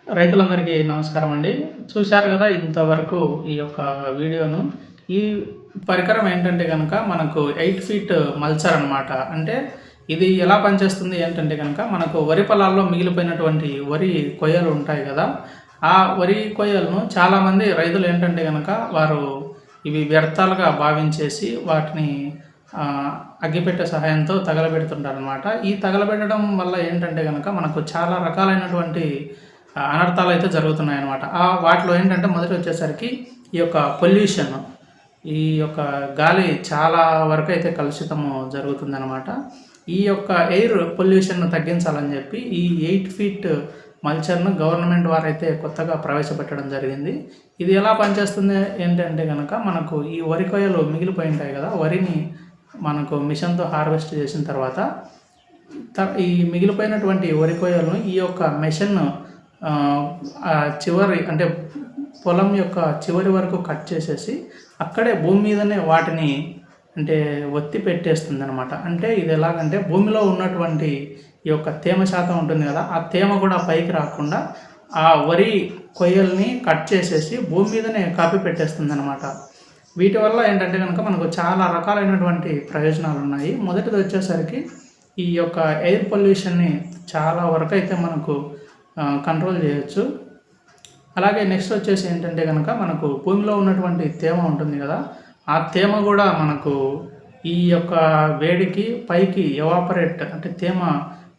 రైతులందరికీ నమస్కారం అండి. చూశారు గదా! ఇంతవరకు ఈ యొక్క వీడియోను. ఈ పరికరం ఏంటంటే గనక మనకు 8 ఫీట్ మల్చర్ అనమాట. అంటే ఇది ఎలా పనిచేస్తుంది ఏంటంటే గనక మనకు వరి పొలాల్లో మిగిలిపోయినటువంటి వరి కొయ్యలు ఉంటాయి గదా! ఆ వరి కొయ్యలను చాలామంది రైతులు ఏంటంటే గనక వారు ఇవి వ్యర్థాలుగా భావించేసి వాటిని అగ్గిపెట్టె సహాయంతో తగలబెడుతుంటారనమాట. ఈ తగలబెట్టడం వల్ల ఏంటంటే గనక మనకు చాలా రకాలైనటువంటి అనర్థాలైతే జరుగుతున్నాయన్నమాట. వాటిలో ఏంటంటే మొదట వచ్చేసరికి ఈ యొక్క పొల్యూషన్, ఈ యొక్క గాలి చాలా వరకైతే కలుషితము జరుగుతుందనమాట. ఈ యొక్క ఎయిర్ పొల్యూషన్‌ను తగ్గించాలని చెప్పి ఈ 8 ఫీట్ మల్చర్‌ను గవర్నమెంట్ వారైతే కొత్తగా ప్రవేశపెట్టడం జరిగింది. ఇది ఎలా పనిచేస్తుంది ఏంటంటే గనక మనకు ఈ వరి కొయ్యలు మిగిలిపోయి ఉంటాయి కదా! వరిని మనకు మిషన్‌తో హార్వెస్ట్ చేసిన తర్వాత ఈ మిగిలిపోయినటువంటి వరి కొయ్యలను ఈ యొక్క మెషిన్ చివరి అంటే పొలం యొక్క చివరి వరకు కట్ చేసేసి అక్కడే భూమి మీదనే వాటిని అంటే ఒత్తి పెట్టేస్తుందనమాట. అంటే ఇది ఎలాగంటే భూమిలో ఉన్నటువంటి ఈ యొక్క తేమ శాతం ఉంటుంది కదా! ఆ తేమ కూడా పైకి రాకుండా ఆ వరి కొయ్యల్ని కట్ చేసేసి భూమి మీదనే కాపీ పెట్టేస్తుందనమాట. వీటి వల్ల ఏంటంటే కనుక మనకు చాలా రకాలైనటువంటి ప్రయోజనాలు ఉన్నాయి. మొదటిది వచ్చేసరికి ఈ యొక్క ఎయిర్ పొల్యూషన్‌ని చాలా వరకైతే మనకు కంట్రోల్ చేయొచ్చు. అలాగే నెక్స్ట్ వచ్చేసి ఏంటంటే కనుక మనకు భూమిలో ఉన్నటువంటి తేమ ఉంటుంది కదా! ఆ తేమ కూడా మనకు ఈ యొక్క వేడికి పైకి ఎవాపరేట్ అంటే తేమ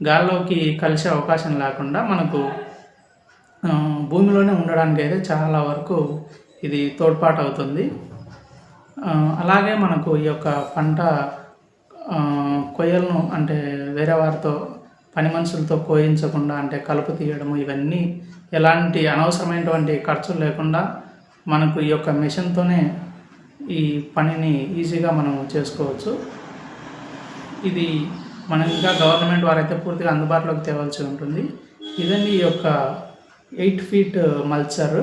గాల్లోకి కలిసే అవకాశం లేకుండా మనకు భూమిలోనే ఉండడానికి అయితే చాలా వరకు ఇది తోడ్పాటు అవుతుంది. అలాగే మనకు ఈ యొక్క పంట కొయ్యలను అంటే వేరే వారితో పని మనుషులతో కోయించకుండా అంటే కలుపు తీయడము ఇవన్నీ ఎలాంటి అనవసరమైనటువంటి ఖర్చులు లేకుండా మనకు ఈ యొక్క మెషిన్‌తోనే ఈ పనిని ఈజీగా మనం చేసుకోవచ్చు. ఇది మనం ఇంకా గవర్నమెంట్ వారైతే పూర్తిగా అందుబాటులోకి తేవాల్సి ఉంటుంది. ఇదండి ఈ యొక్క 8 ఫీట్ మల్చర్.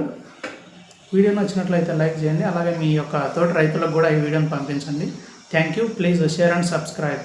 వీడియో నచ్చినట్లయితే లైక్ చేయండి. అలాగే మీ యొక్క తోటి రైతులకు కూడా ఈ వీడియోని పంపించండి. Thank you. Please share and subscribe.